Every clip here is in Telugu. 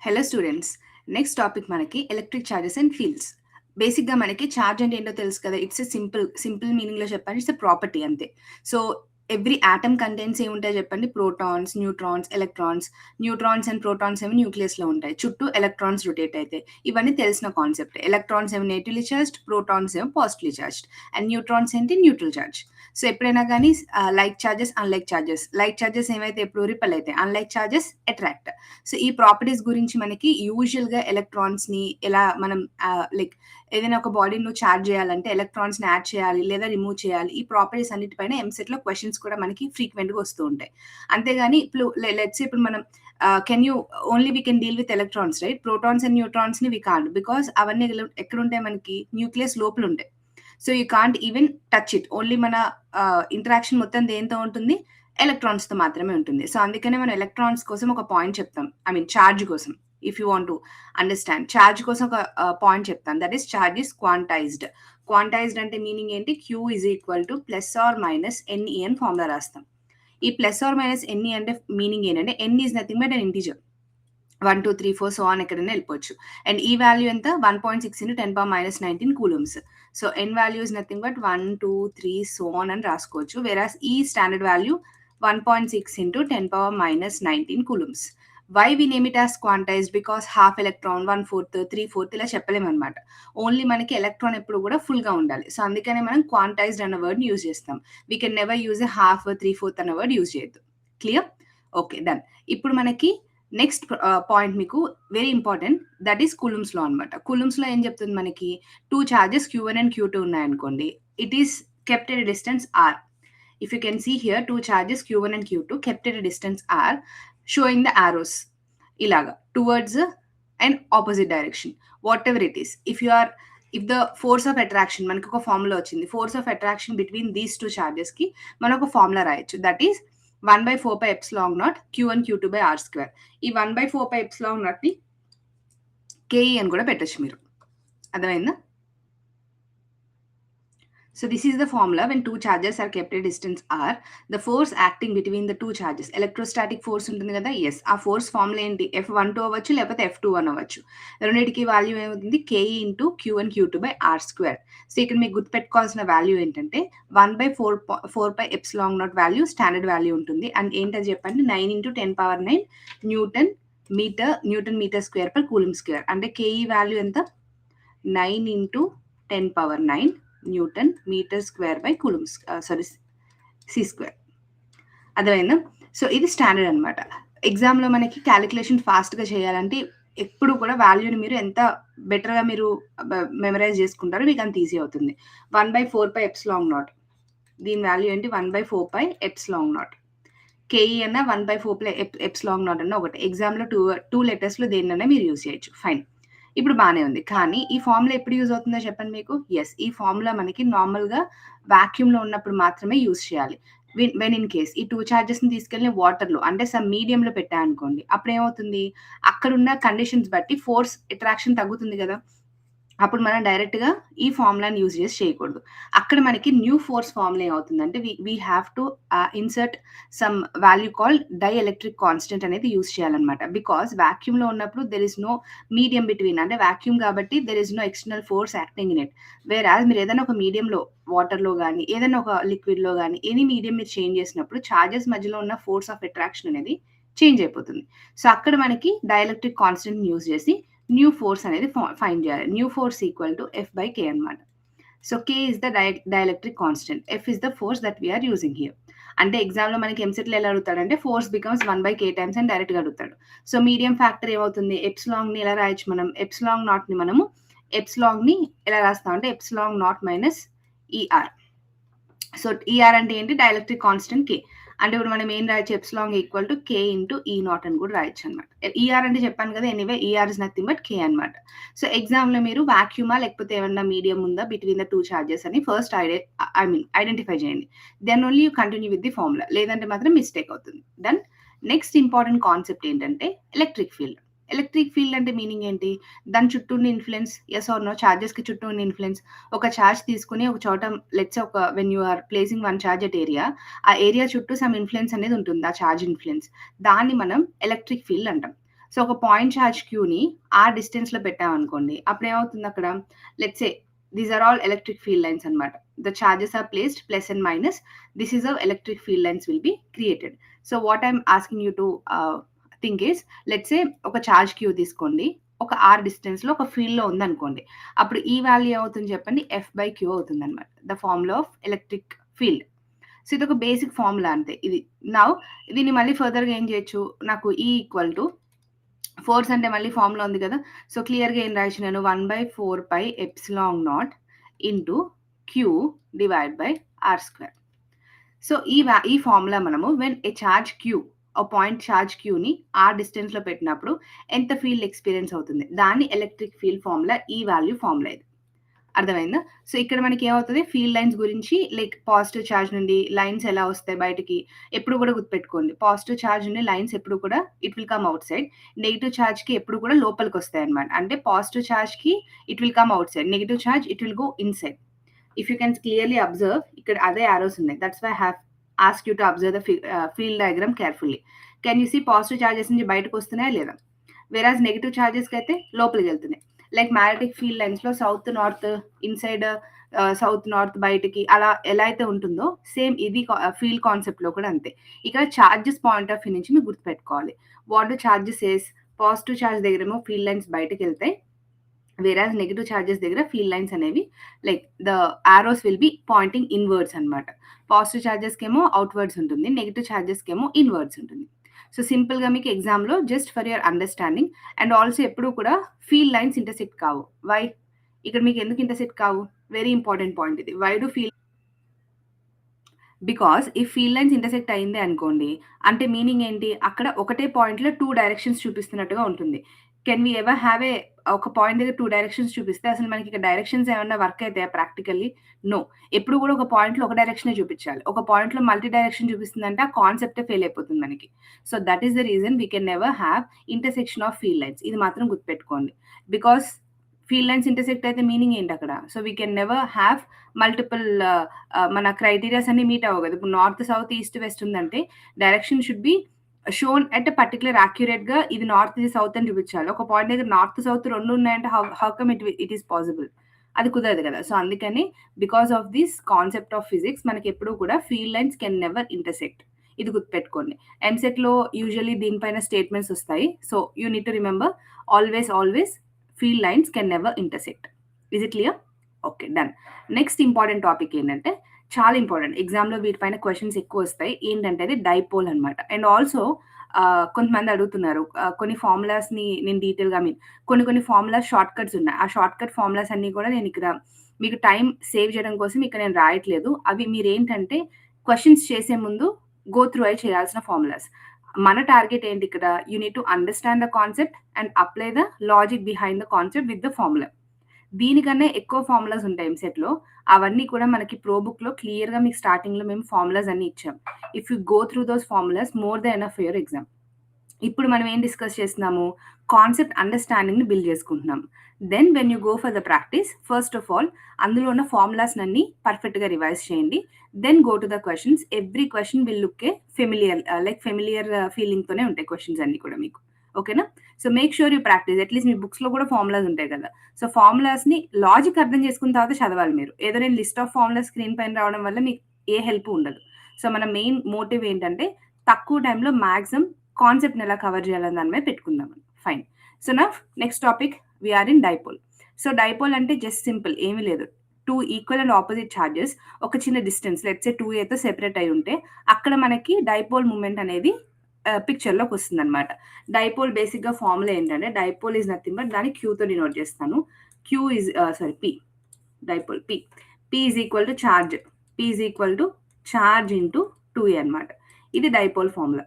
హలో స్టూడెంట్స్, నెక్స్ట్ టాపిక్ మనకి ఎలక్ట్రిక్ చార్జెస్ అండ్ ఫీల్డ్స్. బేసిక్గా మనకి చార్జ్ అంటే ఏంటో తెలుసు కదా. ఇట్స్ ఎ సింపుల్ మీనింగ్లో చెప్పాలి, ఇట్స్ ఎ ప్రాపర్టీ అంతే. సో ఎవ్రీ ఆటమ్ కంటెంట్స్ ఏముంటాయో చెప్పండి. Protons, neutrons, electrons. Neutrons and protons ఏమో న్యూక్లియస్లో ఉంటాయి, చుట్టూ ఎలక్ట్రాన్స్ రొటేట్ అవుతాయి. ఇవన్నీ తెలిసిన కాన్సెప్ట్. ఎలక్ట్రాన్స్ ఏమో నెగిటివ్లీ చార్జ్డ్, ప్రోటాన్స్ ఏమో పాజిటివ్లీ చార్జ్డ్, అండ్ న్యూట్రాన్స్ ఏంటి న్యూట్రల్ చార్జ్. సో ఎప్పుడైనా కానీ like charges, unlike charges. Like charges ఏమైతే ఎప్పుడు రిపెల్ అవుతాయి, అన్లైక్ చార్జెస్ అట్రాక్ట్. సో ఈ ప్రాపర్టీస్ గురించి మనకి యూజువల్గా ఎలక్ట్రాన్స్ని ఎలా మనం లైక్ ఏదైనా ఒక బాడీని నువ్వు ఛార్జ్ చేయాలంటే ఎలక్ట్రాన్స్ని యాడ్ చేయాలి లేదా రిమూవ్ చేయాలి. ఈ ప్రాపర్టీస్ అన్నిటిపైన ఎంసెట్లో క్వశ్చన్స్ కూడా మనకి ఫ్రీక్వెంట్గా వస్తూ ఉంటాయి. అంతేగాని ఇప్పుడు లెట్స్ ఇప్పుడు మనం can you only we can deal with electrons, right? Protons and న్యూట్రాన్స్ని వీ కాంట్, బికాస్ అవన్నీ ఎక్కడ ఉంటాయి, మనకి న్యూక్లియస్ లోపల ఉంటాయి. So you can't even touch it. Only మన ఇంటరాక్షన్ మొత్తం దేంతో ఉంటుంది, ఎలక్ట్రాన్స్తో మాత్రమే ఉంటుంది. సో అందుకనే మనం ఎలక్ట్రాన్స్ కోసం ఒక పాయింట్ చెప్తాం, ఐ మీన్ ఛార్జ్ కోసం. If you want to understand, charge కోసం ఒక పాయింట్ చెప్తాను, that is charge is quantized. Quantized అంటే మీనింగ్ ఏంటి? Q is equal to plus or minus n e అని ఫార్ములా రాస్తాం. ఈ ప్లస్ ఆర్ మైనస్ ఎన్ఈ అంటే మీనింగ్ ఏంటంటే n is nothing but an integer. 1 2 3 4 so on ఎక్కడైనా వెళ్ళిపోవచ్చు. అండ్ ఈ వాల్యూ ఎంత? 1.6 into 10⁻−19 coulombs. So N value is nothing but 1 2 3 so on అని రాసుకోవచ్చు. వెరాస్ ఈ standard value 1.6 into 10⁻−19 coulombs. Why we name it as quantized? Because half electron, 1/4, 3/4 ఇలా చెప్పలేమన్నమాట. ఓన్లీ మనకి ఎలక్ట్రాన్ ఎప్పుడు కూడా ఫుల్గా ఉండాలి. సో అందుకనే మనం క్వాంటైజ్డ్ అన్న వర్డ్ని యూజ్ చేస్తాం. We can never use a half, 3/4 అన్న వర్డ్ యూజ్ చేయొద్దు. క్లియర్? Okay, done. ఇప్పుడు మనకి నెక్స్ట్ పాయింట్ మీకు very important, that is Coulomb's law అనమాట. కూలమ్స్ లో ఏం చెప్తుంది మనకి? 2 చార్జెస్ Q1 అండ్ Q2 ఉన్నాయనుకోండి, it is kept at a distance r. If you can see here, 2 charges Q1 and Q2 kept at a distance r, showing the arrows ilaga towards an opposite direction, whatever it is. If the force of attraction, మనకు ఒక ఫార్ములా వచ్చింది, force of attraction between these 2 charges కి మనం ఒక ఫార్ములా రాయొచ్చు, that is 1/4 epsilon naught Q1 Q2 by r square. ఈ 1/4 epsilon naught ని KE అని కూడా పెట్టచ్చు మీరు. అర్థమైందా? So this is the formula when 2 charges are kept at distance r, the force acting between the 2 charges, electrostatic force ఉంటుంది కదా. yes, ఆ ఫోర్స్ ఫార్ములా ఏంటి? F12 అవ్వచ్చు లేకపోతే F21 అవ్వచ్చు. రెండింటికి వాల్యూ ఏమవుతుంది? KE into Q1 Q2 by r square. So ఇక్కడ మీకు గుర్తుపెట్టుకోవాల్సిన వాల్యూ ఏంటంటే 1/4 epsilon naught value standard value ఉంటుంది. అండ్ ఏంటది చెప్పండి? 9 into 10⁻9 newton metre square per coulomb square. అంటే KE వాల్యూ ఎంత? 9 into 10⁻9 newton metre square by coulomb C square. అర్థమైందా? సో ఇది స్టాండర్డ్ అనమాట. ఎగ్జామ్లో మనకి క్యాలిక్యులేషన్ ఫాస్ట్గా చేయాలంటే ఎప్పుడు కూడా వాల్యూని మీరు ఎంత బెటర్గా మీరు మెమరైజ్ చేసుకుంటారో మీకు అంత ఈజీ అవుతుంది. 1/4 epsilon naught, దీని వాల్యూ ఏంటి? 1/4 epsilon naught. KE అన్న 1/4 epsilon naught అన్న ఒకటి. ఎగ్జామ్లో టూ లెటర్స్లో దేన్నైనా మీరు యూజ్ చేయొచ్చు. ఫైన్, ఇప్పుడు బాగానే ఉంది. కానీ ఈ ఫార్ములా ఎప్పుడు యూజ్ అవుతుందో చెప్పండి మీకు. ఎస్, ఈ ఫార్ములా మనకి నార్మల్గా వాక్యూమ్లో ఉన్నప్పుడు మాత్రమే యూజ్ చేయాలి. వెన్ ఇన్ కేస్ ఈ 2 చార్జెస్ని తీసుకెళ్ళి వాటర్లో అంటే సమ్ మీడియంలో పెట్టాయనుకోండి, అప్పుడు ఏమవుతుంది? అక్కడున్న కండిషన్స్ బట్టి ఫోర్స్ అట్రాక్షన్ తగ్గుతుంది కదా. అప్పుడు మనం డైరెక్ట్గా ఈ ఫార్ములాని యూజ్ చేసి చేయకూడదు. అక్కడ మనకి న్యూ ఫోర్స్ ఫార్ములా ఏమవుతుందంటే we have to insert some value called dielectric constant అనేది యూజ్ చేయాలన్నమాట. బికాస్ వాక్యూమ్లో ఉన్నప్పుడు there is no medium between, అంటే వాక్యూమ్ కాబట్టి there is no external force acting in it. Whereas మీరు ఏదైనా ఒక మీడియంలో, వాటర్లో కానీ ఏదైనా ఒక లిక్విడ్లో కానీ ఎనీ మీడియం మీరు చేంజ్ చేసినప్పుడు చార్జెస్ మధ్యలో ఉన్న ఫోర్స్ ఆఫ్ అట్రాక్షన్ అనేది చేంజ్ అయిపోతుంది. సో అక్కడ మనకి డైఎలక్ట్రిక్ కాన్స్టెంట్ యూజ్ చేసి న్యూ ఫోర్స్ అనేది ఫైండ్ చేయాలి. New force equal to F/K అనమాట. So K is the dielectric constant, F is the force that we are using here. అంటే ఎగ్జామ్లో మనకి ఎంసెట్లో ఎలా అడుగుతాడంటే ఫోర్స్ బికమ్స్ 1/K టైమ్స్ అని డైరెక్ట్గా అడుగుతాడు. సో మీడియం ఫ్యాక్టర్ ఏమవుతుంది? ఎప్సిలాన్ని ఎలా రాయొచ్చు మనం? ఎప్సిలాన్ నాట్ని మనము ఎప్సిలాన్ని ఎలా రాస్తామంటే epsilon naught minus ER. So ER అంటే ఏంటి? Dielectric constant K. అంటే ఇప్పుడు మనం ఏం రాయొచ్చు? Epsilon equal to K into E naught అని కూడా రాయొచ్చు అనమాట. ER అంటే చెప్పాను కదా, anyway ER is nothing but K అనమాట. సో ఎగ్జామ్లో మీరు వాక్యూమా లేకపోతే ఏమన్నా మీడియం ఉందా బిట్వీన్ ద 2 చార్జెస్ అని ఫస్ట్ ఐడెంటిఫై చేయండి. Then only you continue with the formula, లేదంటే మాత్రం మిస్టేక్ అవుతుంది. దెన్ నెక్స్ట్ ఇంపార్టెంట్ కాన్సెప్ట్ ఏంటంటే ఎలక్ట్రిక్ ఫీల్డ్. ఎలక్ట్రిక్ ఫీల్డ్ అంటే మీనింగ్ ఏంటి? దాని చుట్టూ ఉన్న ఇన్ఫ్లుయెన్స్, ఎస్ ఆర్ నో, చార్జెస్కి చుట్టూ ఉన్న ఇన్ఫ్లుయెన్స్. ఒక చార్జ్ తీసుకుని ఒక చోట లెట్స్ ఒక when you are placing 1 charge at area, ఆ ఏరియా చుట్టూ సమ్ ఇన్ఫ్లుయెన్స్ అనేది ఉంటుంది, ఆ చార్జ్ ఇన్ఫ్లుయెన్స్. దాన్ని మనం ఎలక్ట్రిక్ ఫీల్డ్ అంటాం. సో ఒక పాయింట్ ఛార్జ్ క్యూని ఆ డిస్టెన్స్లో పెట్టామనుకోండి, అప్పుడు ఏమవుతుంది అక్కడ, let's say these are all electric field lines అనమాట. The charges are placed plus and minus. This is how electric field lines will be created. So what I'm asking you to think is, let's say ఒక ఛార్జ్ క్యూ తీసుకోండి, ఒక ఆర్ డిస్టెన్స్లో ఒక ఫీల్డ్లో ఉందనుకోండి, అప్పుడు ఈ వాల్యూ ఏమవుతుంది చెప్పండి, F/Q అవుతుంది అనమాట, the formula of electric field. So ఇది ఒక బేసిక్ ఫార్ములా అంతే ఇది. నౌ దీన్ని మళ్ళీ ఫర్దర్గా ఏం చేయొచ్చు, నాకు E ఈక్వల్ టు ఫోర్స్ అంటే మళ్ళీ ఫార్ములా ఉంది కదా, సో క్లియర్గా ఏం రాయొచ్చు నేను, 1/4πε0 into Q divide by R². So ఈ ఫార్ములా మనము when a charge Q, point charge క్యూని ఆ డిస్టెన్స్లో పెట్టినప్పుడు ఎంత ఫీల్డ్ ఎక్స్పీరియన్స్ అవుతుంది, దాన్ని ఎలక్ట్రిక్ ఫీల్డ్ ఫార్ములా, ఈ వాల్యూ ఫార్ములా ఇది. అర్థమైందా? సో ఇక్కడ మనకి ఏమవుతుంది, ఫీల్డ్ లైన్స్ గురించి, లైక్ పాజిటివ్ ఛార్జ్ నుండి లైన్స్ ఎలా వస్తాయి బయటికి ఎప్పుడు కూడా గుర్తుపెట్టుకోండి. పాజిటివ్ ఛార్జ్ నుండి లైన్స్ ఎప్పుడు కూడా it will come outside, negative ఛార్జ్కి ఎప్పుడు కూడా లోపలికి వస్తాయి అనమాట. అంటే పాజిటివ్ ఛార్జ్కి it will come outside, negative charge it will go inside. If you can clearly observe, ఇక్కడ అదే ఆరోస్ ఉన్నాయి. That's why have ask you to observe the field diagram carefully. Can you see positive charges నుంచి బయటకు వస్తున్నాయా లేదా, వేరాజ్ నెగిటివ్ ఛార్జెస్కి అయితే లోపలికి వెళ్తున్నాయి. లైక్ మ్యాగ్నెటిక్ ఫీల్డ్ లైన్స్లో south north inside, south north బయటికి అలా ఎలా అయితే ఉంటుందో సేమ్ ఇది ఫీల్డ్ కాన్సెప్ట్లో కూడా అంతే. ఇక్కడ ఛార్జెస్ పాయింట్ ఆఫ్ వ్యూ నుంచి మీరు గుర్తుపెట్టుకోవాలి. What do charges as, positive charge దగ్గరేమో ఫీల్డ్ లైన్స్ బయటకు వెళ్తాయి, వేరాజ్ నెగిటివ్ ఛార్జెస్ దగ్గర ఫీల్డ్ లైన్స్ అనేవి like the arrows will be pointing inwards అనమాట. పాజిటివ్ ఛార్జెస్కి ఏమో అవుట్వర్డ్స్ ఉంటుంది, నెగిటివ్ ఛార్జెస్కి ఏమో ఇన్వర్డ్స్ ఉంటుంది. సో సింపుల్గా మీకు ఎగ్జామ్లో just for your understanding, and also ఎప్పుడు కూడా ఫీల్డ్ లైన్స్ ఇంటర్సెక్ట్ కావు. వై, ఇక్కడ మీకు ఎందుకు ఇంటర్సెక్ట్ కావు, వెరీ ఇంపార్టెంట్ పాయింట్ ఇది. వై డు ఫీల్డ్, బికాస్ ఈ ఫీల్డ్ లైన్స్ ఇంటర్సెక్ట్ అయింది అనుకోండి, అంటే మీనింగ్ ఏంటి, అక్కడ ఒకటే పాయింట్లో 2 డైరెక్షన్స్ చూపిస్తున్నట్టుగా ఉంటుంది. Can we ever have a, ఒక పాయింట్ దగ్గర 2 డైరెక్షన్స్ చూపిస్తే అసలు మనకి ఇక్కడ డైరెక్షన్స్ ఏమన్నా వర్క్ అవుతాయా ప్రాక్టికల్లీ? నో. ఎప్పుడు కూడా ఒక పాయింట్లో ఒక డైరెక్షనే చూపించాలి. ఒక పాయింట్లో మల్టీ డైరెక్షన్ చూపిస్తుందంటే ఆ కాన్సెప్టే ఫెయిల్ అయిపోతుంది మనకి. So that is the reason we can never have intersection of field lines. ఇది మాత్రం గుర్తుపెట్టుకోండి. బికాస్ ఫీల్డ్ లైన్స్ ఇంటర్సెక్ట్ అయితే మీనింగ్ ఏంటి అక్కడ, so we can never have multiple, మన క్రైటీరియాస్ అన్ని మీట్ అవ్వదు. ఇప్పుడు నార్త్ సౌత్ ఈస్ట్ వెస్ట్ ఉందంటే direction should be shown at particular యాక్యురేట్గా, ఇది నార్త్ ఇది సౌత్ అని చూపించాలి. ఒక పాయింట్ దగ్గర నార్త్ సౌత్ 2 ఉన్నాయంటే how come it is possible, అది కుదరదు కదా. సో అందుకని because of this concept of physics మనకి ఎప్పుడు కూడా field lines can never intersect, ఇది గుర్తుపెట్టుకోండి. ఎంసెట్లో యూజువల్లీ దీనిపైన స్టేట్మెంట్స్ వస్తాయి. So you need to remember always field lines can never intersect. Is it clear? Okay, done. Next important topic ఏంటంటే, చాలా ఇంపార్టెంట్, ఎగ్జామ్లో వీటిపైన క్వశ్చన్స్ ఎక్కువ వస్తాయి. ఏంటంటే అది డైపోల్ అనమాట. అండ్ ఆల్సో కొంతమంది అడుగుతున్నారు, కొన్ని ఫార్ములాస్ని నేను డీటెయిల్గా, కొన్ని ఫార్ములాస్ షార్ట్ కట్స్ ఉన్నాయి. ఆ షార్ట్ కట్ ఫార్ములాస్ అన్ని కూడా నేను ఇక్కడ మీకు టైం సేవ్ చేయడం కోసం ఇక్కడ నేను రాయట్లేదు. అవి మీరు ఏంటంటే క్వశ్చన్స్ చేసే ముందు గో త్రూ అయి చేయాల్సిన ఫార్ములాస్. మన టార్గెట్ ఏంటి ఇక్కడ, you need to understand the concept and apply the logic behind the concept with the formula. దీనికన్నా ఎక్కువ ఫార్ములాస్ ఉంటాయి ఎంసెట్లో, అవన్నీ కూడా మనకి ప్రో బుక్లో క్లియర్గా మీకు స్టార్టింగ్లో మేము ఫార్ములాస్ అన్ని ఇచ్చాం. If you go through those formulas more than enough for your exam. ఇప్పుడు మనం ఏం డిస్కస్ చేస్తున్నాము, కాన్సెప్ట్ అండర్స్టాండింగ్ని బిల్డ్ చేసుకుంటున్నాం. Then when you go for the practice, first of all అందులో ఉన్న ఫార్ములాస్ అన్ని పర్ఫెక్ట్గా రివైజ్ చేయండి. Then go to the questions. Every question will look a familiar ఫీలింగ్తోనే ఉంటాయి క్వశ్చన్స్ అన్ని కూడా మీకు. ఓకేనా? So make sure you practice. At least మీ బుక్స్లో కూడా ఫార్ములాస్ ఉంటాయి కదా, సో ఫార్ములాస్ని లాజిక్ అర్థం చేసుకున్న తర్వాత చదవాలి మీరు. ఏదో నేను లిస్ట్ ఆఫ్ ఫార్ములాస్ స్క్రీన్ పైన రావడం వల్ల మీకు ఏ హెల్ప్ ఉండదు. సో మన మెయిన్ మోటివ్ ఏంటంటే తక్కువ టైంలో మ్యాక్సిమం కాన్సెప్ట్ని ఎలా కవర్ చేయాలని దాని మీద పెట్టుకుందామని. ఫైన్. సో నా next topic we are in dipole. So dipole అంటే జస్ట్ సింపుల్, ఏమీ లేదు. 2 ఈక్వల్ అండ్ ఆపోజిట్ ఛార్జెస్ ఒక చిన్న distance, let's say 2a separate అయి ఉంటే అక్కడ మనకి డైపోల్ మూమెంట్ అనేది పిక్చర్లోకి వస్తుంది అనమాట. డైపోల్ బేసిక్గా ఫార్ములా ఏంటంటే, డైపోల్ ఈజ్ నథింగ్ బట్, దాన్ని క్యూతో డినోట్ చేస్తాను. Q is P, dipole P is equal to charge, P is equal to charge into 2a అనమాట. ఇది డైపోల్ ఫార్ములా.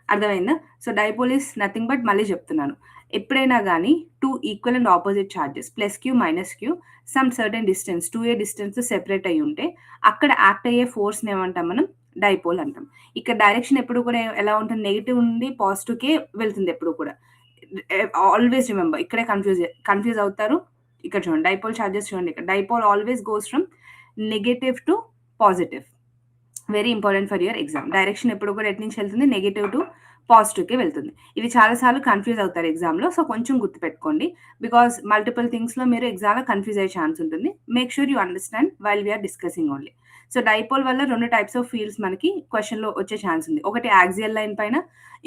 అర్థమైందా? So dipole is nothing but, మళ్ళీ చెప్తున్నాను, ఎప్పుడైనా కానీ 2 equal and opposite charges plus Q minus Q some certain distance 2a distance separate అయ్యి ఉంటే అక్కడ యాక్ట్ అయ్యే ఫోర్స్ని ఏమంటాం మనం, డైపోల్ అంటాం. ఇక్కడ డైరెక్షన్ ఎప్పుడు కూడా ఎలా ఉంటుంది, నెగిటివ్ నుండి పాజిటివ్కే వెళ్తుంది ఎప్పుడు కూడా. ఆల్వేస్ రిమెంబర్, ఇక్కడే కన్ఫ్యూజ్ అవుతారు. ఇక్కడ చూడండి డైపోల్ ఛార్జెస్ చూడండి, ఇక్కడ dipole always goes from negative to positive. Very important for your exam. Direction ఎప్పుడు కూడా ఎటు నుంచి వెళ్తుంది, నెగిటివ్ టు పాజిటివ్‌కే వెళ్తుంది. ఇది చాలా సార్లు కన్‌ఫ్యూజ్ అవుతారు ఎగ్జామ్‌లో. సో, కొంచెం గుర్తుపెట్టుకోండి. బికాజ్ మల్టిపుల్ థింగ్స్‌లో మీరు ఎగ్జామ్‌లో కన్‌ఫ్యూజ్ అయ్యే ఛాన్స్ ఉంటుంది. Make sure you understand while we are discussing only. So, dipole వల్ల 2 టైప్స్ ఆఫ్ ఫీల్డ్స్ మనకి క్వెషన్‌లో వచ్చే ఛాన్స్ ఉంది. ఒకటి యాక్సియల్ లైన్ పైన,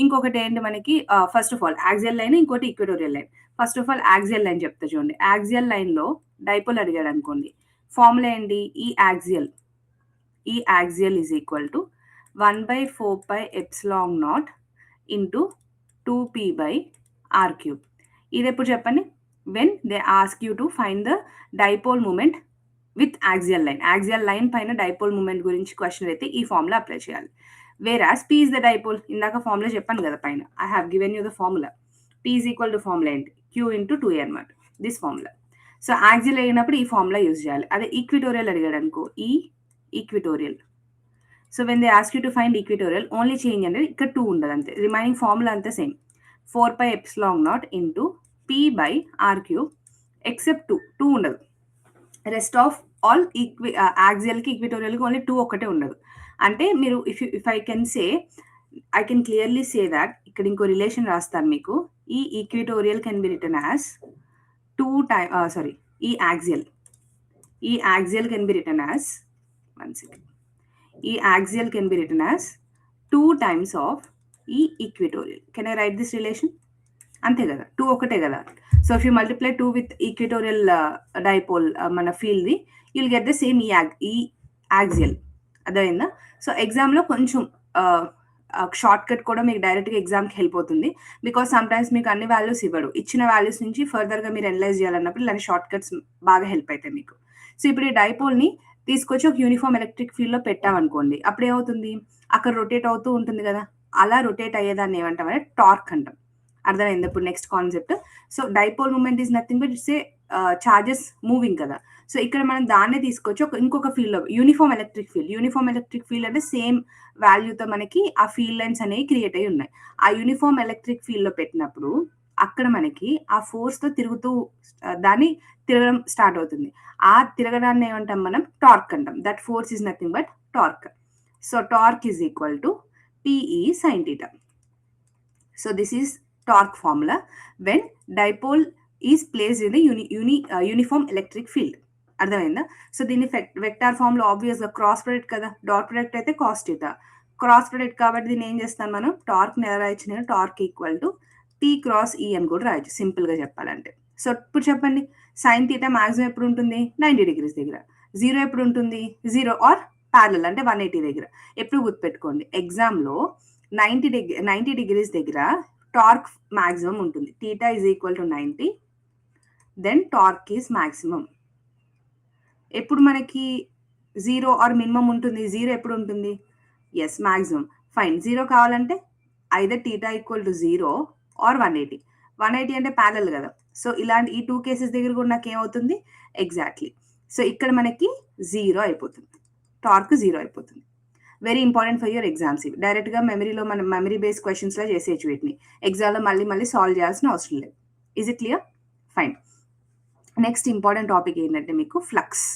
ఇంకొకటి ఏంటి మనకి first of all axial line, ఇంకోటి equatorial line. First of all axial line చెప్తా చూడండి. యాక్సియల్ లైన్‌లో డైపోల్ అడిగాడనుకోండి. ఫార్ములా ఏంటి? E axial is equal to 1/4 pi epsilon naught into 2p by r cube. ఇది ఎప్పుడు చెప్పండి? When they ask you to find the dipole moment with axial line. Axial line పైన డైపోల్ మూమెంట్ గురించి క్వశ్చన్ అయితే ఈ ఫార్ములా అప్లై చేయాలి. Whereas p is the dipole. ఇందాక ఫార్ములా చెప్పాను కదా పైన. I have given you the formula. p is equal to formula ఏంటి? q into 2a అనమాట. This formula. సో యాక్సియల్ అయినప్పుడు ఈ ఫార్ములా యూజ్ చేయాలి. అదే ఈక్విటోరియల్ అడిగాడు అనుకో, E equatorial. So when they ask you to find equatorial, only change అనేది ఇక్కడ 2 ఉండదు అంతే. రిమైనింగ్ ఫార్ములా అంతా same. 4 pi epsilon naught into p by r cube except 2 ఉండదు. రెస్ట్ ఆఫ్ ఆల్ యాక్సియల్కి ఈక్విటోరియల్కి ఓన్లీ 2 ఒక్కటే ఉండదు. అంటే మీరు if I can clearly say that, ఇక్కడ ఇంకో రిలేషన్ రాస్తాను మీకు. E equatorial can be written as 2 time E axial can be written as 1 second. E axial can be written as 2 times of E equatorial. Can I write this relation? అంతే కదా, 2 ఒకటే కదా. So if you multiply 2 with equatorial dipole మన ఫీల్డ్ది, you'll get the same E axial. అర్థమైందా? సో ఎగ్జామ్లో కొంచెం షార్ట్ కట్ కూడా మీకు డైరెక్ట్గా ఎగ్జామ్కి హెల్ప్ అవుతుంది. బికాస్ సమ్ టైమ్స్ మీకు అన్ని వాల్యూస్ ఇవ్వడు. ఇచ్చిన వాల్యూస్ నుంచి ఫర్దర్గా మీరు అనలైజ్ చేయాలన్నప్పుడు ఇలాంటి షార్ట్ కట్స్ బాగా హెల్ప్ అవుతాయి మీకు. సో ఇప్పుడు ఈ డైపోల్ని తీసుకొచ్చి ఒక యూనిఫామ్ ఎలక్ట్రిక్ ఫీల్డ్లో పెట్టామనుకోండి, అప్పుడు ఏమవుతుంది? అక్కడ రొటేట్ అవుతూ ఉంటుంది కదా, అలా రొటేట్ అయ్యేదాన్ని ఏమంటామంటే టార్క్ అంటాం. అర్థమైంది ఇప్పుడు next concept? So dipole moment is nothing but it's a charges moving కదా. సో ఇక్కడ మనం దాన్నే తీసుకొచ్చి ఇంకొక ఫీల్డ్లో యూనిఫామ్ ఎలక్ట్రిక్ ఫీల్డ్ అంటే సేమ్ వాల్యూతో మనకి ఆ ఫీల్డ్ లైన్స్ అనేవి క్రియేట్ అయ్యి ఉన్నాయి. ఆ యూనిఫామ్ ఎలక్ట్రిక్ ఫీల్డ్లో పెట్టినప్పుడు అక్కడ మనకి ఆ ఫోర్స్తో తిరుగుతూ దాన్ని తిరగడం స్టార్ట్ అవుతుంది. ఆ తిరగడాన్ని ఏమంటాం మనం? టార్క్ అంటాం. That force is nothing but torque. So torque is equal to PE sin theta. So this is torque formula when dipole is placed in the uniform electric field. అర్థమైందా? సో దీన్ని వెక్టార్ ఫామ్ లో ఆబ్వియస్ గా క్రాస్ ప్రొడక్ట్ కదా, డాట్ ప్రొడక్ట్ అయితే కాస్ థీటా, క్రాస్ ప్రొడక్ట్ కాబట్టి దీన్ని ఏం చేస్తాను మనం? టార్క్ ని ఎలా రాయొచ్చు నేను? Torque equal to T cross E అని కూడా రాయొచ్చు సింపుల్ గా చెప్పాలంటే. సో ఇప్పుడు చెప్పండి, సైన్ థీటా మాక్సిమం ఎప్పుడు ఉంటుంది? 90 degrees దగ్గర. జీరో ఎప్పుడు ఉంటుంది? 0 ఆర్ ప్యారలల్ అంటే 180 దగ్గర. ఎప్పుడు గుర్తుపెట్టుకోండి, ఎగ్జామ్లో 90 degrees దగ్గర టార్క్ మాక్సిమం ఉంటుంది. Theta is equal to 90, then torque is maximum. ఎప్పుడు మనకి 0 ఆర్ మినిమం ఉంటుంది? 0 ఎప్పుడు ఉంటుంది? Yes, maximum. ఫైన్. 0 కావాలంటే either theta equal to 0 or 180. 180 అంటే ప్యారలల్ కదా. సో ఇలాంటి ఈ 2 కేసెస్ దగ్గర కూడా నాకు ఏమవుతుంది? ఎగ్జాక్ట్లీ. సో ఇక్కడ మనకి 0 అయిపోతుంది, టార్క్ 0 అయిపోతుంది. Very important for your exams. ఇవి డైరెక్ట్గా మెమరీలో మనం మెమరీ బేస్డ్ క్వశ్చన్స్లో చేసేయచ్చు వీటిని. ఎగ్జామ్లో మళ్ళీ సాల్వ్ చేయాల్సిన అవసరం లేదు. Is it clear? Fine. Next important topic ఏంటంటే మీకు ఫ్లక్స్.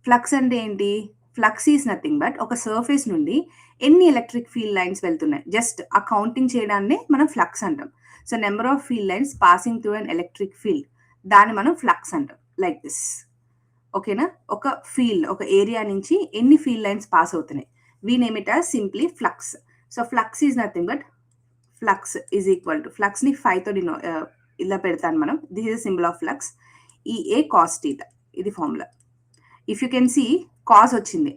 ఫ్లక్స్ అంటే ఏంటి? ఫ్లక్స్ ఈజ్ నథింగ్ బట్ ఒక సర్ఫేస్ నుండి ఎన్ని ఎలక్ట్రిక్ ఫీల్డ్ లైన్స్ వెళ్తున్నాయి జస్ట్ ఆ కౌంటింగ్ చేయడాన్ని మనం ఫ్లక్స్ అంటాం. So number of field lines passing through an electric field, దాన్ని మనం ఫ్లక్స్ అంటాం. Like this. ఓకేనా? ఒక ఫీల్డ్, ఒక ఏరియా నుంచి ఎన్ని ఫీల్డ్ లైన్స్ పాస్ అవుతున్నాయి, we name it as simply flux. So flux is nothing but flux is equal to, flux ni 5 తో ఇలా పెడతాను మనం. This is a symbol of flux. EA cos theta ఇది formula. If you can see cos వచ్చింది,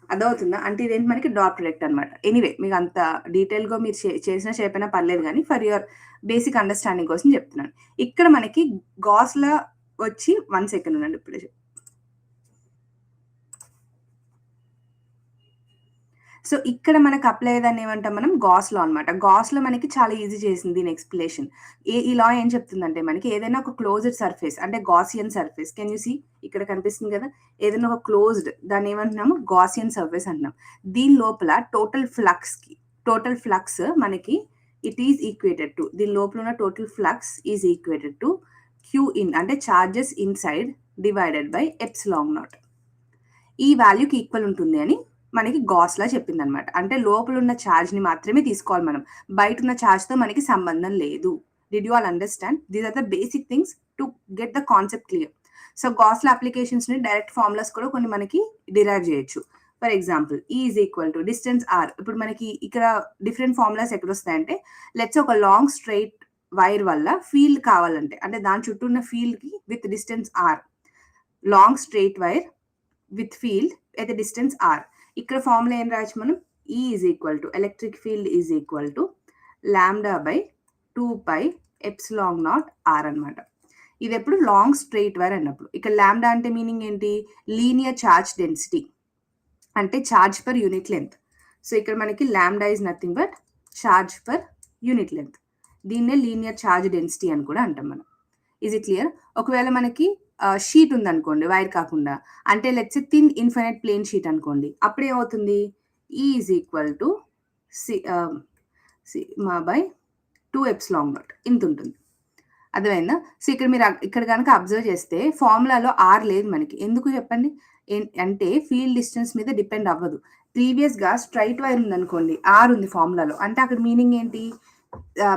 అదవుతుందా అంటే ఇదేంటి? మనకి డాట్ ప్రొడక్ట్ అనమాట. ఎనీవే మీకు అంత డీటెయిల్గా మీరు చేసినా చేయకపోయినా పర్లేదు, కానీ ఫర్ యువర్ బేసిక్ అండర్స్టాండింగ్ కోసం చెప్తున్నాను. ఇక్కడ మనకి గాస్లా వచ్చి 1 సెకండ్ ఉండండి ఇప్పుడే. సో ఇక్కడ మనకు అప్లై అయ్యేదాన్ని ఏమంటాం మనం? గాస్ లా అనమాట. గాస్ లో మనకి చాలా ఈజీ చేసింది దీని ఎక్స్ప్లెనేషన్. ఈ లా ఏం చెప్తుందంటే మనకి ఏదైనా ఒక క్లోజ్డ్ సర్ఫేస్ అంటే Gaussian surface, can you see ఇక్కడ కనిపిస్తుంది కదా, ఏదైనా ఒక క్లోజ్డ్, దాన్ని ఏమంటున్నాము? గాసియన్ సర్ఫేస్ అంటున్నాం. దీని లోపల టోటల్ ఫ్లక్స్ మనకి ఇట్ ఈజ్ ఈక్వేటెడ్ టు, దీని లోపల ఉన్న total flux is equated to Q in అంటే charges inside divided by epsilon naught. ఈ వాల్యూకి ఈక్వల్ ఉంటుంది అని మనకి గాస్‌లా చెప్పిందనమాట. అంటే లోపల ఉన్న చార్జ్‌ని మాత్రమే తీసుకోవాలి మనం. బయట ఉన్న చార్జ్‌తో మనకి సంబంధం లేదు. Did you all understand? These are the basic things to get the concept clear. So, Gauss law అప్లికేషన్స్‌ని డైరెక్ట్ ఫార్ములాస్ కూడా కొన్ని మనకి డిరైవ్ చేయొచ్చు. For example, E is equal to distance R. ఇప్పుడు మనకి ఇక్కడ డిఫరెంట్ ఫార్ములాస్ ఎక్కడొస్తాయంటే, లెట్స్ ఒక లాంగ్ స్ట్రెయిట్ వైర్ వల్ల ఫీల్డ్ కావాలంటే, అంటే దాని చుట్టూ ఉన్న ఫీల్డ్‌కి with distance R. Long straight wire with field at the distance R. ఇక్కడ ఫార్ములా ఏం రాయొచ్చు మనం? E is equal to electric field is equal to lambda by 2π epsilon naught R అనమాట. ఇది ఎప్పుడు లాంగ్ స్ట్రెయిట్ వైర్ అన్నప్పుడు. ఇక్కడ లాంబ్డా అంటే మీనింగ్ ఏంటి? లీనియర్ ఛార్జ్ డెన్సిటీ, అంటే charge per unit length. So ఇక్కడ మనకి lambda is nothing but charge per unit length. దీన్నే లీనియర్ ఛార్జ్ డెన్సిటీ అని కూడా అంటాం మనం. Is it clear? ఒకవేళ మనకి షీట్ ఉందనుకోండి, వైర్ కాకుండా, అంటే let's thin infinite plane sheet అనుకోండి, అప్పుడు ఏమవుతుంది? E is equal to sigma by 2 epsilon naught ఇంత ఉంటుంది. అర్థమైందా? సో ఇక్కడ మీరు ఇక్కడ కనుక అబ్జర్వ్ చేస్తే ఫార్ములాలో R లేదు మనకి. ఎందుకు చెప్పండి? అంటే ఫీల్డ్ డిస్టెన్స్ మీద డిపెండ్ అవ్వదు. ప్రీవియస్‌గా స్ట్రైట్ వైర్ ఉందనుకోండి, R ఉంది ఫార్ములాలో. అంటే అక్కడ మీనింగ్ ఏంటి?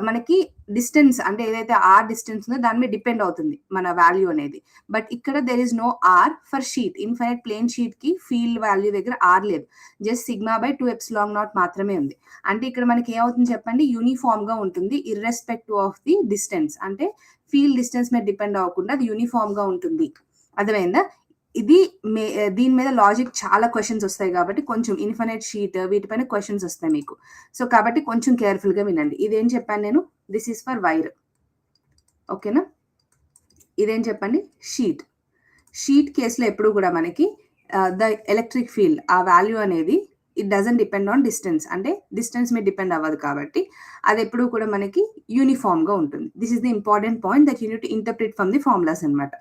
మనకి డిస్టెన్స్, అంటే ఏదైతే R డిస్టెన్స్ ఉందో దాని మీద డిపెండ్ అవుతుంది మన వాల్యూ అనేది. బట్ ఇక్కడ there is no R for sheet. Infinite plane sheet కి ఫీల్డ్ వాల్యూ దగ్గర R లేదు. Just sigma by 2 epsilon naught మాత్రమే ఉంది. అంటే ఇక్కడ మనకి ఏమవుతుంది చెప్పండి? యూనిఫామ్ గా ఉంటుంది ఇర్రెస్పెక్టివ్ ఆఫ్ ది డిస్టెన్స్. అంటే ఫీల్డ్ డిస్టెన్స్ మీద డిపెండ్ అవ్వకుండా అది యూనిఫామ్ గా ఉంటుంది. అర్థమైందా? ఇది దీని మీద లాజిక్ చాలా క్వశ్చన్స్ వస్తాయి కాబట్టి కొంచెం ఇన్ఫైనైట్ షీట్ వీటిపైన క్వశ్చన్స్ వస్తాయి మీకు. సో కాబట్టి కొంచెం కేర్ఫుల్ గా వినండి. ఇదేం చెప్పాను నేను? This is for wire. ఓకేనా? ఇదేం చెప్పండి? షీట్. షీట్ కేసులో ఎప్పుడు కూడా మనకి ద ఎలక్ట్రిక్ ఫీల్డ్, ఆ వాల్యూ అనేది it doesn't depend on distance. అంటే డిస్టెన్స్ మీద డిపెండ్ అవ్వదు కాబట్టి అది ఎప్పుడు కూడా మనకి యూనిఫామ్ గా ఉంటుంది. This is the important point that you need to interpret from the formulas అనమాట.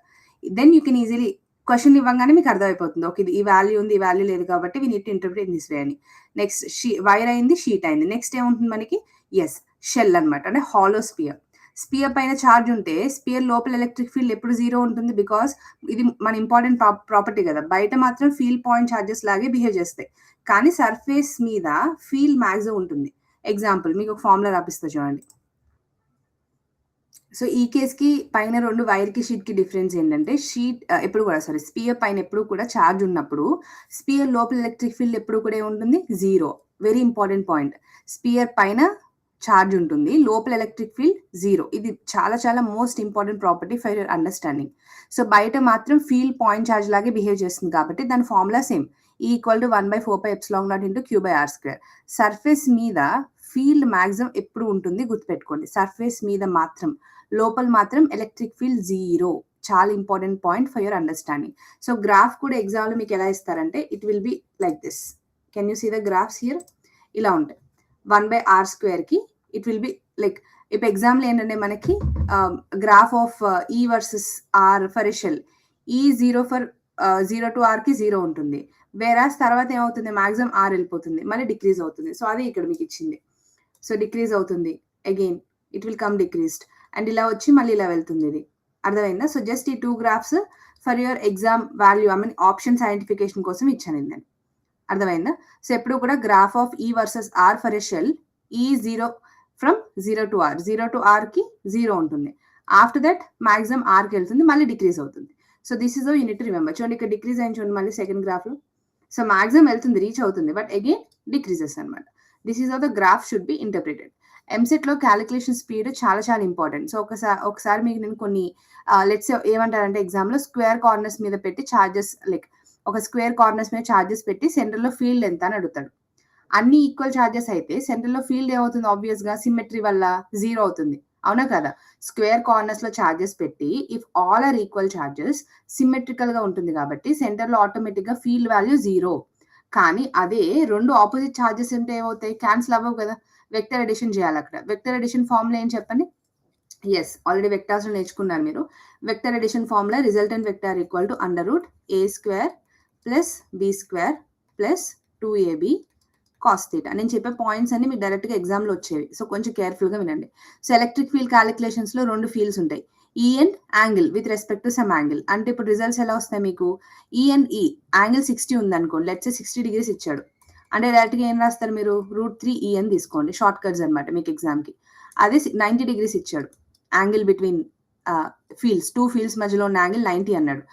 Then you can easily question ఇవ్వగానే మీకు అర్థమైపోతుంది. ఓకే, ఈ వాల్యూ ఉంది, ఈ వాల్యూ లేదు కాబట్టి we need to interpret this way అని. నెక్స్ట్ వైర్ అయింది, షీట్ అయింది. నెక్స్ట్ ఏముంటుంది మనకి? ఎస్, షెల్ అనమాట. అంటే హాలో స్పియర్. స్పియర్ పైన ఛార్జ్ ఉంటే స్పియర్ లోపల ఎలక్ట్రిక్ ఫీల్డ్ ఎప్పుడు జీరో ఉంటుంది? బికాస్ ఇది మన ఇంపార్టెంట్ ప్రాపర్టీ కదా. బయట మాత్రం ఫీల్డ్ పాయింట్ ఛార్జెస్ లాగే బిహేవ్ చేస్తాయి, కానీ సర్ఫేస్ మీద ఫీల్డ్ మ్యాక్సిమం ఉంటుంది. ఎగ్జాంపుల్ మీకు ఒక ఫార్ములా రాపిస్తా చూడండి. సో ఈ కేస్కి పైన రెండు వైర్ కి షీట్ కి డిఫరెన్స్ ఏంటంటే, షీట్ ఎప్పుడు కూడా స్పియర్ పైన ఎప్పుడు కూడా ఛార్జ్ ఉన్నప్పుడు స్పియర్ లోపల ఎలక్ట్రిక్ ఫీల్డ్ ఎప్పుడు కూడా ఉంటుంది? Zero. Very important point. Sphere పైన ఛార్జ్ ఉంటుంది, లోపల ఎలక్ట్రిక్ ఫీల్డ్ జీరో. ఇది చాలా చాలా most important property for your understanding. So బయట మాత్రం ఫీల్డ్ పాయింట్ ఛార్జ్ లాగే బిహేవ్ చేస్తుంది కాబట్టి దాని formula same. Equal to 1/4π epsilon naught into Q by R². Surface మీద ఫీల్డ్ మ్యాక్సిమం ఎప్పుడు ఉంటుంది గుర్తుపెట్టుకోండి. సర్ఫేస్ మీద మాత్రం, లోపల మాత్రం ఎలక్ట్రిక్ ఫీల్డ్ జీరో. చాలా important point for your understanding. So graph కూడా ఎగ్జామ్లో మీకు ఎలా ఇస్తారంటే it will be like this. Can you see the graphs here? ఇలా ఉంటాయి. 1/R² కి ఇట్ విల్ బి లైక్, ఇప్పుడు ఎగ్జామ్లో ఏంటంటే మనకి graph of E versus R for a shell. E0 for 0 to R కి 0 ఉంటుంది. వేరాస్ తర్వాత ఏమవుతుంది? మాక్సిమం R వెళ్ళిపోతుంది, మళ్ళీ డిక్రీజ్ అవుతుంది. సో అది ఇక్కడ మీకు ఇచ్చింది. సో డిక్రీజ్ అవుతుంది, again it will come decreased, and ఇలా వచ్చి మళ్ళీ ఇలా వెళ్తుంది. ఇది అర్థమైందా? సో జస్ట్ ఈ 2 graphs for your exam value, I mean options identification కోసం ఇచ్చాను నేను. అర్థమైందా? సో ఎప్పుడు కూడా graph of E versus R for a shell, E0 from 0 to R. 0 to R కి 0 ఉంటుంది. ఆఫ్టర్ దట్ మాక్సిమం R కి వెళ్తుంది, మళ్ళీ డిక్రీజ్ అవుతుంది. So this is unit to remember. చూడండి ఇక్కడ డిక్రీజ్ అయింది చూడండి మళ్ళీ సెకండ్ గ్రాఫ్ లో. సో మాక్సిమం వెళ్తుంది, రీచ్ అవుతుంది, బట్ అగైన్ డిక్రీజెస్ అనమాట. This is how the graph should be interpreted. EAMCET లో క్యాలిక్యులేషన్ స్పీడ్ చాలా చాలా ఇంపార్టెంట్. సో ఒకసారి మీకు నేను కొన్ని లెట్స్ ఏమంటారంటే ఎగ్జామ్ లో స్క్వేర్ కార్నర్స్ మీద పెట్టి ఛార్జెస్, లైక్ ఒక స్క్వేర్ కార్నర్స్ మీద ఛార్జెస్ పెట్టి సెంటర్ లో ఫీల్డ్ ఎంత అని అడుగుతాడు. అన్ని ఈక్వల్ ఛార్జెస్ అయితే సెంటర్ లో ఫీల్డ్ ఏమవుతుంది? ఆబ్వియస్ గా సిమెట్రీ వల్ల జీరో అవుతుంది, అవునా కదా? స్క్వేర్ కార్నర్స్ లో ఛార్జెస్ పెట్టి if all are equal charges symmetrical గా ఉంటుంది కాబట్టి సెంటర్ లో ఆటోమేటిక్ గా ఫీల్డ్ వాల్యూ జీరో. కానీ అదే రెండు ఆపోజిట్ ఛార్జెస్ ఉంటే ఏమవుతాయి? క్యాన్సిల్ అవ్వవు కదా. వెక్టర్ అడిషన్ చేయాలి అక్కడ. వెక్టర్ అడిషన్ ఫార్ములా ఏం చెప్పండి? ఎస్, ఆల్రెడీ వెక్టార్స్ నేర్చుకున్నారు మీరు. Vector addition formula resultant vector equal to √A² + B² + 2AB cos θ. నేను చెప్పే పాయింట్స్ అన్ని మీకు డైరెక్ట్ గా ఎగ్జామ్ లో వచ్చేవి. సో కొంచెం కేర్ఫుల్ గా వినండి. సో ఎలక్ట్రిక్ ఫీల్డ్ క్యాలిక్యులేషన్స్ లో రెండు ఫీల్డ్స్ ఉంటాయి. E and angle with respect to some angle. అంటే ఇప్పుడు రిజల్ట్స్ ఎలా వస్తాయి మీకు? E అండ్ E యాంగిల్ 60 ఉంది అనుకోండి, లెట్స్ సే 60 degrees ఇచ్చాడు. అంటే డైరెక్ట్‌గా ఏం రాస్తారు మీరు? √3e అని తీసుకోండి. షార్ట్ కట్స్ అనమాట మీకు ఎగ్జామ్‌కి. అదే 90 డిగ్రీస్ ఇచ్చాడు. యాంగిల్ బిట్వీన్ ఫీల్డ్స్ 2 ఫీల్డ్స్ మధ్యలో ఉన్న యాంగిల్ 90 అన్నాడు.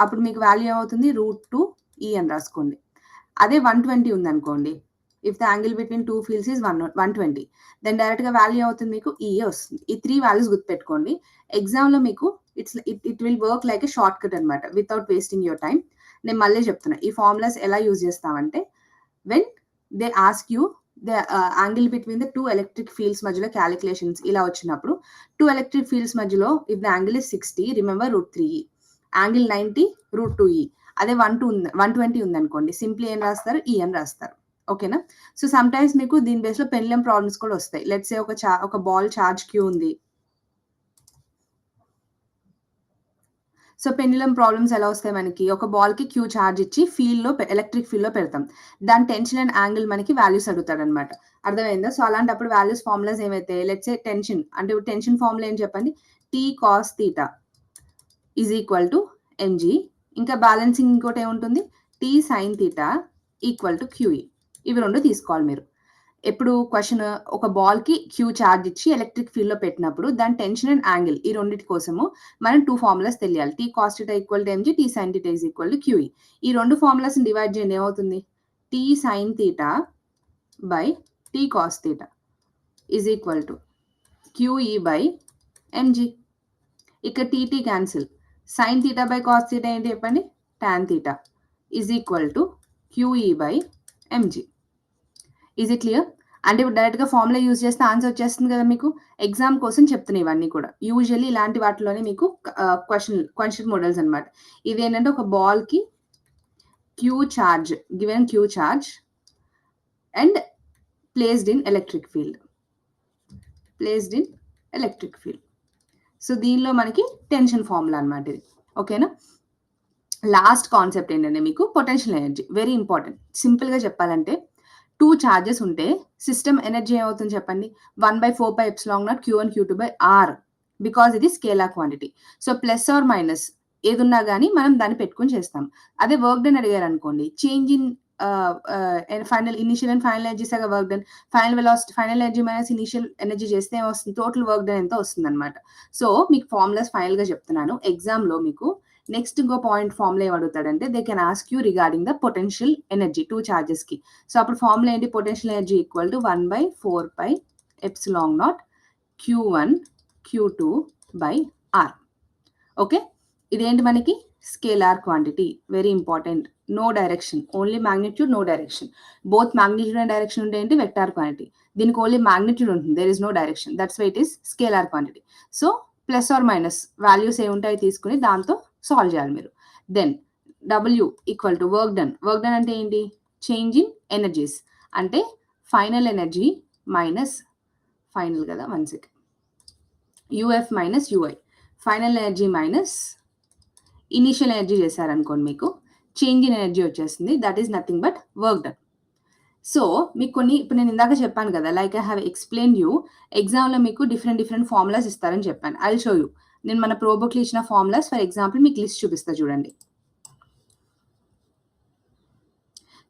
అప్పుడు మీకు వాల్యూ ఏమవుతుంది? √2e అని రాసుకోండి. అదే 120 ఉందనుకోండి. If the angle between 2 fields is 120 then డైరెక్ట్‌గా వాల్యూ అవుతుంది మీకు ఈఏ వస్తుంది. ఈ 3 వాల్యూస్ గుర్తుపెట్టుకోండి. ఎగ్జామ్‌లో మీకు it will work like a short cut అనమాట వితౌట్ వేస్టింగ్ యువర్ టైమ్. నేను మళ్ళీ చెప్తున్నా. ఈ ఫార్ములాస్ ఎలా యూజ్ చేస్తామంటే when they ask you the angle between the 2 electric fields మధ్యలో క్యాలిక్యులేషన్స్ ఇలా వచ్చినప్పుడు 2 ఎలక్ట్రిక్ ఫీల్డ్స్ మధ్యలో if the angle is 60 remember √3e. Angle 90 √2e. అదే 120 ఉందనుకోండి. సింప్లీ ఏం రాస్తారు? ఈ అని రాస్తారు. ఓకేనా? సో సమ్ టైమ్స్ మీకు దీని బేస్‌లో పెండ్యులమ్ ప్రాబ్లమ్స్ కూడా వస్తాయి. లెట్స్ సే ఒక బాల్ చార్జ్ క్యూ ఉంది. సో పెండ్యులమ్ ప్రాబ్లమ్స్ ఎలా వస్తాయి మనకి? ఒక బాల్‌కి క్యూ చార్జ్ ఇచ్చి ఎలక్ట్రిక్ ఫీల్డ్‌లో పెడతాం. దాని టెన్షన్ అండ్ యాంగిల్ మనకి వాల్యూస్ అడుగుతాడనమాట. అర్థమైందా? సో అలాంటప్పుడు వాల్యూస్ ఫార్ములాస్ ఏమైతే లెట్స్ సే టెన్షన్ అంటే టెన్షన్ ఫార్ములా ఏంటి చెప్పండి? T cos θ is equal to mg. ఇంకా బ్యాలెన్సింగ్ ఇంకోటి ఏముంటుంది? T sin θ equal to QE. ఇవి 2 తీసుకోవాలి మీరు. ఎప్పుడు క్వెషన్ ఒక బాల్‌కి క్యూ చార్జ్ ఇచ్చి ఎలక్ట్రిక్ ఫీల్డ్‌లో పెట్టినప్పుడు దాని టెన్షన్ అండ్ యాంగిల్ ఈ రెండిటి కోసము మనం 2 ఫార్ములాస్ తెలియాలి. T cos θ equal to mg, T sin θ is equal to QE. ఈ 2 ఫార్ములాస్‌ని డివైడ్ చేయండి ఏమవుతుంది? T sin θ by T cos θ is equal to QE by mg. ఇక్కడ TT cancel. sin θ by cos θ ఏంటి చెప్పండి? tan θ is equal to QE by mg. Is it clear? అంటే ఇప్పుడు డైరెక్ట్‌గా ఫార్ములా యూజ్ చేస్తే ఆన్సర్ వచ్చేస్తుంది కదా మీకు. ఎగ్జామ్ కోసం చెప్తున్నా ఇవన్నీ కూడా. యూజువల్లీ ఇలాంటి వాటిలోనే మీకు క్వెషన్ మోడల్స్ అనమాట. ఇదేంటంటే ఒక బాల్‌కి given Q charge and placed in electric field. So దీనిలో మనకి టెన్షన్ ఫార్ములా అనమాట ఇది. ఓకేనా? లాస్ట్ కాన్సెప్ట్ ఏంటంటే మీకు పొటెన్షియల్ ఎనర్జీ. Very important. సింపుల్‌గా చెప్పాలంటే 2 చార్జెస్ ఉంటే సిస్టమ్ ఎనర్జీ ఏమవుతుంది చెప్పండి? 1/4πε0 Q1 Q2 by R. Because ఇది scalar quantity. So plus or minus ఏదున్నా గానీ మనం దాన్ని పెట్టుకొని చేస్తాం. అదే వర్క్ డన్ అడిగారనుకోండి change in initial and final energies లాగా work done, final energy minus initial energy చేస్తే ఏమొస్తుంది? టోటల్ వర్క్ డన్ ఎంత వస్తుందన్నమాట. సో మీకు ఫార్ములాస్ ఫైనల్‌గా చెప్తున్నాను. ఎగ్జామ్‌లో మీకు నెక్స్ట్ ఇంకో పాయింట్ ఫార్ములా ఏం అడుగుతాడంటే they can ask you regarding the potential energy 2 చార్జెస్‌కి. సో అప్పుడు ఫార్ములా ఏంటి? Potential energy equal to 1/4πε0 Q1 Q2 by R. Okay? ఇదేంటి మనకి? Scalar quantity. Very important. No direction. Only magnitude, no direction. Both magnitude and direction ఉంటే ఏంటి? Vector quantity. దీనికి ఓన్లీ మాగ్నిట్యూడ్ ఉంటుంది. There is no direction. That's why it is scalar quantity. So plus or minus values ఏముంటాయో తీసుకొని దాంతో సాల్వ్ చేయాలి మీరు. Then W equal to work done. Work done అంటే ఏంటి? Change in energies. అంటే ఫైనల్ ఎనర్జీ మైనస్ ఫైనల్ కదా 1 second. UF minus UI. Final energy minus initial energy చేశారనుకోండి మీకు చేంజ్ ఇన్ ఎనర్జీ వచ్చేస్తుంది. That is nothing but work done. So మీకు ఇప్పుడు నేను ఇందాక చెప్పాను కదా like I have explained you ఎగ్జామ్‌లో మీకు డిఫరెంట్ ఫార్ములాస్ ఇస్తారని చెప్పాను. I will show you. నేను మన ప్రో బుక్‌లో ఇచ్చిన ఫార్ములాస్ ఫర్ ఎగ్జాంపుల్ మీకు లిస్ట్ చూపిస్తా చూడండి.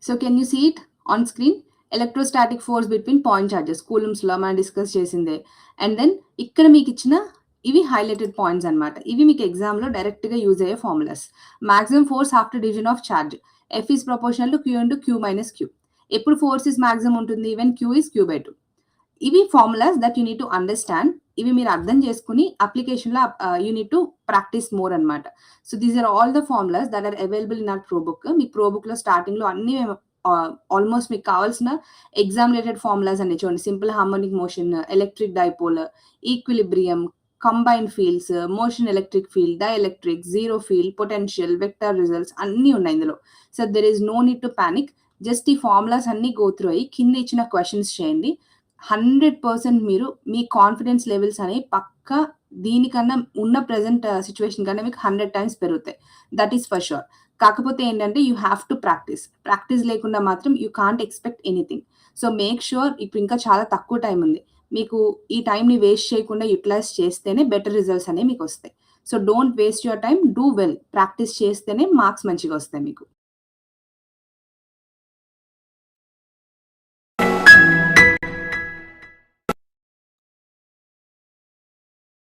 So can you see it on screen? Electrostatic force between point charges కూలుమ్స్‌లో మనం డిస్కస్ చేసిందే. అండ్ దెన్ ఇక్కడ మీకు ఇచ్చిన ఇవి హైలైటెడ్ పాయింట్స్ అనమాట. ఇవి మీకు ఎగ్జామ్‌లో డైరెక్ట్‌గా యూజ్ అయ్యే formulas. Maximum force after division of charge. F is proportional to Q into Q minus Q. ఎప్పుడు ఫోర్స్ ఈస్ మాక్సిమం ఉంటుంది? When Q is Q/2. ఇవి formulas that you need to understand. ఇవి మీరు అర్థం చేసుకొని అప్లికేషన్‌లో you need to practice more అనమాట. So these are all the formulas that are available in our pro book. మీ ప్రో బుక్‌లో స్టార్టింగ్‌లో అన్నీ మేము ఆల్మోస్ట్ మీకు కావాల్సిన ఎగ్జామ్ రిలేటెడ్ ఫార్ములాస్ అన్ని చూడండి. Simple harmonic motion, electric dipole, equilibrium, combined fields, motion electric field, dielectric, zero field, potential, vector results అన్నీ ఉన్నాయి ఇందులో. So there is no need to panic. Just ఈ ఫార్ములాస్ అన్నీ గో త్రూ అయ్యి కింద ఇచ్చిన క్వెషన్స్ చేయండి. 100% మీరు మీ కాన్ఫిడెన్స్ లెవెల్స్ అనేవి పక్కా దీనికన్నా ఉన్న ప్రెజెంట్ సిట్యుయేషన్ కన్నా మీకు 100 టైమ్స్ పెరుగుతాయి. That is for sure. కాకపోతే ఏంటంటే you have to practice. Practice లేకుండా మాత్రం you can't expect anything. So make sure ఇప్పుడు ఇంకా చాలా తక్కువ టైం ఉంది. మీకు ఈ టైంని వేస్ట్ చేయకుండా యుటిలైజ్ చేస్తేనే బెటర్ రిజల్ట్స్ అనేవి మీకు వస్తాయి. So don't waste your time. Do well. Practice చేస్తేనే మార్క్స్ మంచిగా వస్తాయి మీకు.